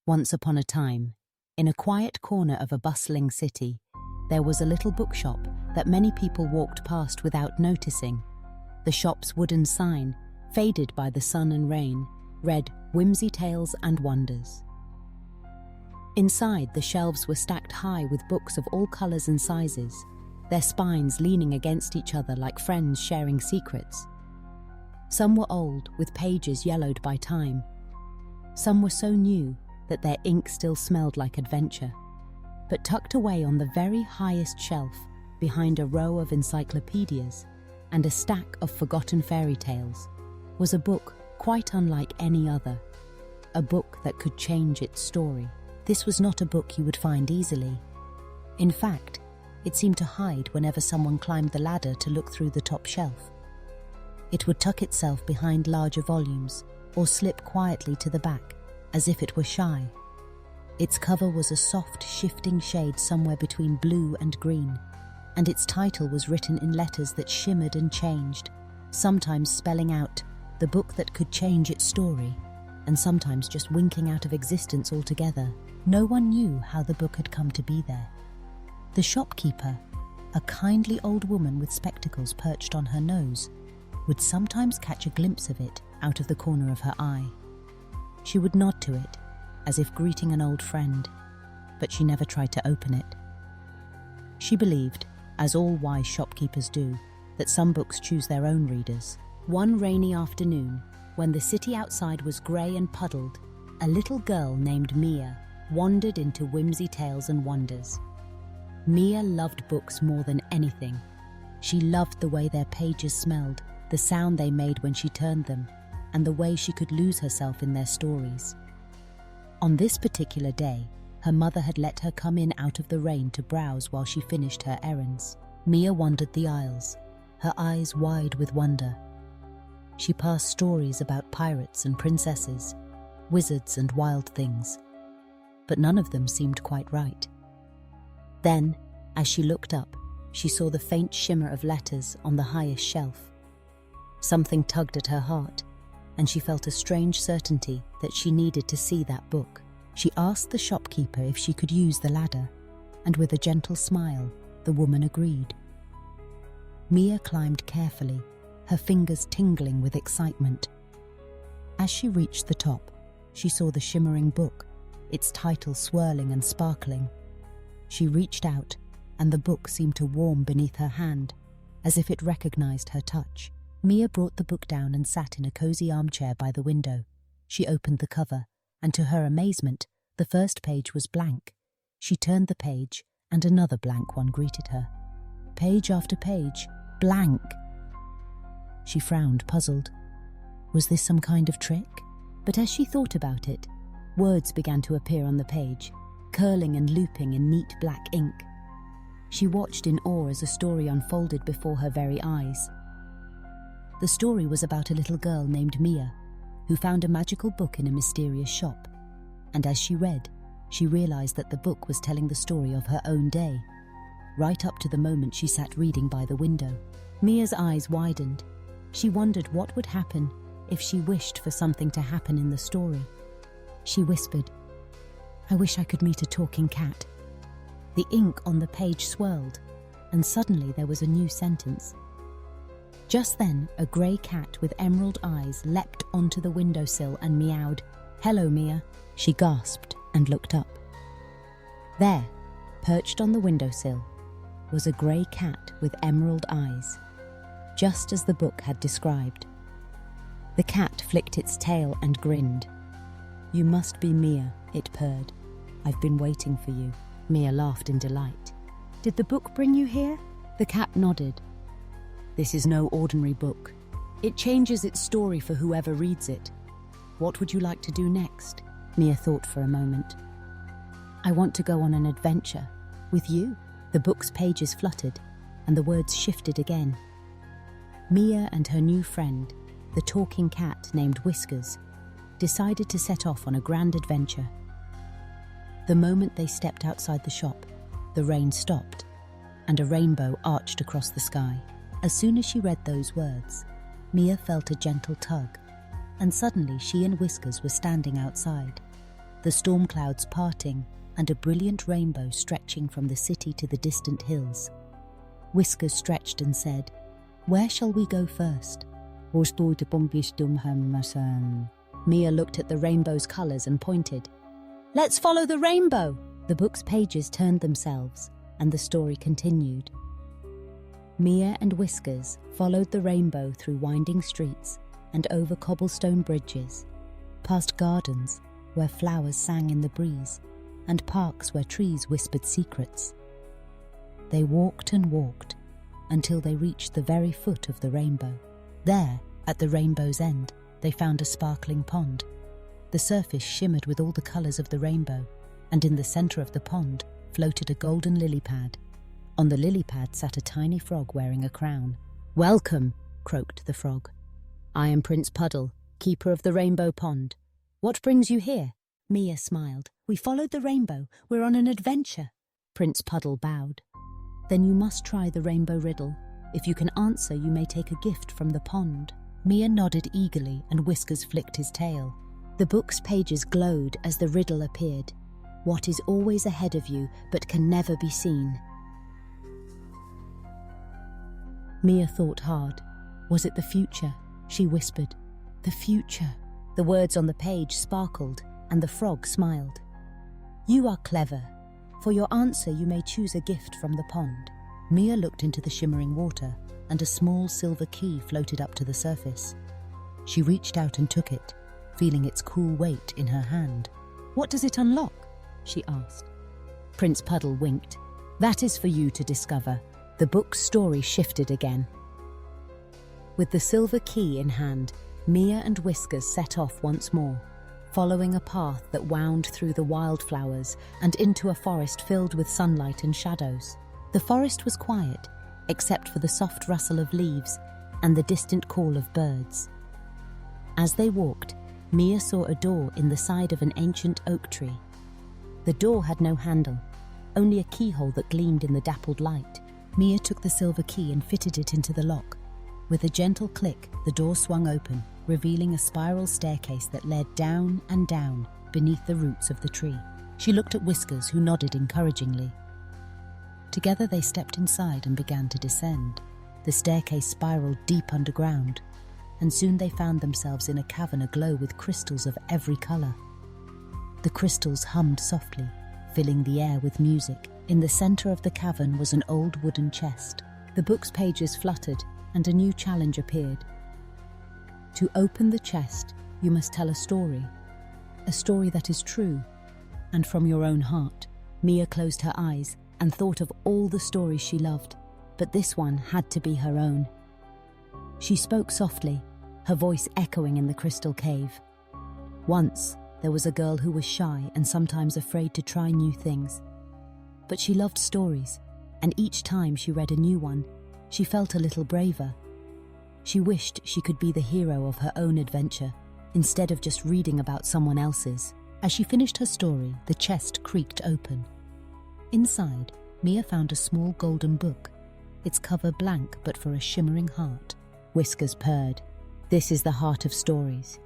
Once upon a time, in a quiet corner of a bustling city, there was a little bookshop that many people walked past without noticing. The shop's wooden sign, faded by the sun and rain, read "Whimsy Tales and Wonders." Inside, the shelves were stacked high with books of all colors and sizes, their spines leaning against each other like friends sharing secrets. Some were old, with pages yellowed by time. Some were so new that their ink still smelled like adventure. But tucked away on the very highest shelf, behind a row of encyclopedias and a stack of forgotten fairy tales, was a book quite unlike any other, a book that could change its story. This was not a book you would find easily. In fact, it seemed to hide whenever someone climbed the ladder to look through the top shelf. It would tuck itself behind larger volumes or slip quietly to the back, as if it were shy. Its cover was a soft, shifting shade somewhere between blue and green, and its title was written in letters that shimmered and changed, sometimes spelling out the book that could change its story, and sometimes just winking out of existence altogether. No one knew how the book had come to be there. The shopkeeper, a kindly old woman with spectacles perched on her nose, would sometimes catch a glimpse of it out of the corner of her eye. She would nod to it, as if greeting an old friend, but she never tried to open it. She believed, as all wise shopkeepers do, that some books choose their own readers. One rainy afternoon, when the city outside was grey and puddled, a little girl named Mia wandered into Whimsy Tales and Wonders. Mia loved books more than anything. She loved the way their pages smelled, the sound they made when she turned them, and the way she could lose herself in their stories. On this particular day, her mother had let her come in out of the rain to browse while she finished her errands. Mia wandered the aisles, her eyes wide with wonder. She passed stories about pirates and princesses, wizards and wild things, but none of them seemed quite right. Then, as she looked up, she saw the faint shimmer of letters on the highest shelf. Something tugged at her heart, and she felt a strange certainty that she needed to see that book. She asked the shopkeeper if she could use the ladder, and with a gentle smile, the woman agreed. Mia climbed carefully, her fingers tingling with excitement. As she reached the top, she saw the shimmering book, its title swirling and sparkling. She reached out, and the book seemed to warm beneath her hand, as if it recognized her touch. Mia brought the book down and sat in a cozy armchair by the window. She opened the cover, and to her amazement, the first page was blank. She turned the page, and another blank one greeted her. Page after page, blank. She frowned, puzzled. Was this some kind of trick? But as she thought about it, words began to appear on the page, curling and looping in neat black ink. She watched in awe as a story unfolded before her very eyes. The story was about a little girl named Mia, who found a magical book in a mysterious shop. And as she read, she realized that the book was telling the story of her own day, right up to the moment she sat reading by the window. Mia's eyes widened. She wondered what would happen if she wished for something to happen in the story. She whispered, "I wish I could meet a talking cat." The ink on the page swirled, and suddenly there was a new sentence. Just then, a grey cat with emerald eyes leapt onto the windowsill and meowed. "Hello, Mia," she gasped and looked up. There, perched on the windowsill, was a grey cat with emerald eyes, just as the book had described. The cat flicked its tail and grinned. "You must be Mia," it purred. "I've been waiting for you." Mia laughed in delight. "Did the book bring you here?" The cat nodded. "This is no ordinary book. It changes its story for whoever reads it. What would you like to do next?" Mia thought for a moment. "I want to go on an adventure. With you." The book's pages fluttered, and the words shifted again. Mia and her new friend, the talking cat named Whiskers, decided to set off on a grand adventure. The moment they stepped outside the shop, the rain stopped, and a rainbow arched across the sky. As soon as she read those words, Mia felt a gentle tug, and suddenly she and Whiskers were standing outside. the storm clouds parting and a brilliant rainbow stretching from the city to the distant hills. Whiskers stretched and said, "Where shall we go first?" Mia looked at the rainbow's colours and pointed. "Let's follow the rainbow!" The book's pages turned themselves, and the story continued. Mia and Whiskers followed the rainbow through winding streets and over cobblestone bridges, past gardens where flowers sang in the breeze, and parks where trees whispered secrets. They walked and walked until they reached the very foot of the rainbow. There, at the rainbow's end, they found a sparkling pond. The surface shimmered with all the colours of the rainbow, and in the centre of the pond floated a golden lily pad. On the lily pad sat a tiny frog wearing a crown. "Welcome," croaked the frog. "I am Prince Puddle, keeper of the rainbow pond. What brings you here?" Mia smiled. "We followed the rainbow. We're on an adventure." Prince Puddle bowed. "Then you must try the rainbow riddle. If you can answer, you may take a gift from the pond." Mia nodded eagerly, and Whiskers flicked his tail. The book's pages glowed as the riddle appeared. What is always ahead of you but can never be seen? Mia thought hard. Was it the future? She whispered. "The future." The words on the page sparkled, and the frog smiled. "You are clever. For your answer, you may choose a gift from the pond." Mia looked into the shimmering water, and a small silver key floated up to the surface. She reached out and took it, feeling its cool weight in her hand. "What does it unlock?" she asked. Prince Puddle winked. "That is for you to discover." The book's story shifted again. With the silver key in hand, Mia and Whiskers set off once more, following a path that wound through the wildflowers and into a forest filled with sunlight and shadows. The forest was quiet, except for the soft rustle of leaves and the distant call of birds. As they walked, Mia saw a door in the side of an ancient oak tree. The door had no handle, only a keyhole that gleamed in the dappled light. Mia took the silver key and fitted it into the lock. With a gentle click, the door swung open, revealing a spiral staircase that led down and down beneath the roots of the tree. She looked at Whiskers, who nodded encouragingly. Together they stepped inside and began to descend. The staircase spiraled deep underground, and soon they found themselves in a cavern aglow with crystals of every colour. The crystals hummed softly, filling the air with music. In the centre of the cavern was an old wooden chest. The book's pages fluttered, and a new challenge appeared. To open the chest, you must tell a story that is true, and from your own heart. Mia closed her eyes and thought of all the stories she loved, but this one had to be her own. She spoke softly, her voice echoing in the crystal cave. Once, there was a girl who was shy and sometimes afraid to try new things. But she loved stories, and each time she read a new one, she felt a little braver. She wished she could be the hero of her own adventure, instead of just reading about someone else's. As she finished her story, the chest creaked open. Inside, Mia found a small golden book, its cover blank but for a shimmering heart. Whiskers purred. "This is the heart of stories.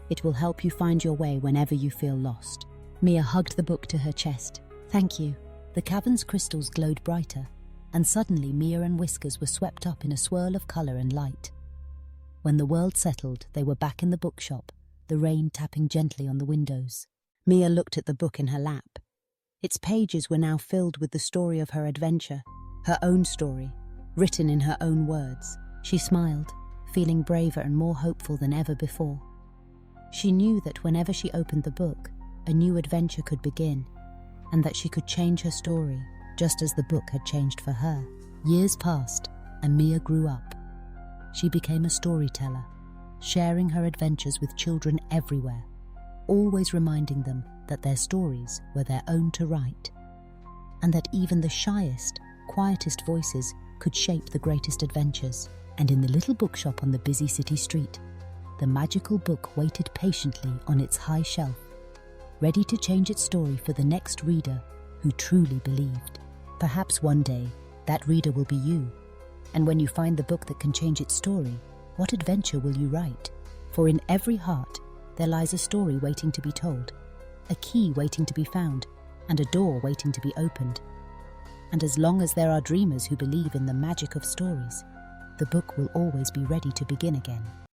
It will help you find your way whenever you feel lost." Mia hugged the book to her chest. "Thank you." The cavern's crystals glowed brighter, and suddenly Mia and Whiskers were swept up in a swirl of colour and light. When the world settled, they were back in the bookshop, the rain tapping gently on the windows. Mia looked at the book in her lap. Its pages were now filled with the story of her adventure, her own story, written in her own words. She smiled, feeling braver and more hopeful than ever before. She knew that whenever she opened the book, a new adventure could begin, and that she could change her story, just as the book had changed for her. Years passed, and Mia grew up. She became a storyteller, sharing her adventures with children everywhere, always reminding them that their stories were their own to write, and that even the shyest, quietest voices could shape the greatest adventures. And in the little bookshop on the busy city street, the magical book waited patiently on its high shelf, ready to change its story for the next reader who truly believed. Perhaps one day, that reader will be you. And when you find the book that can change its story, what adventure will you write? For in every heart, there lies a story waiting to be told. a key waiting to be found, and a door waiting to be opened. And as long as there are dreamers who believe in the magic of stories, the book will always be ready to begin again.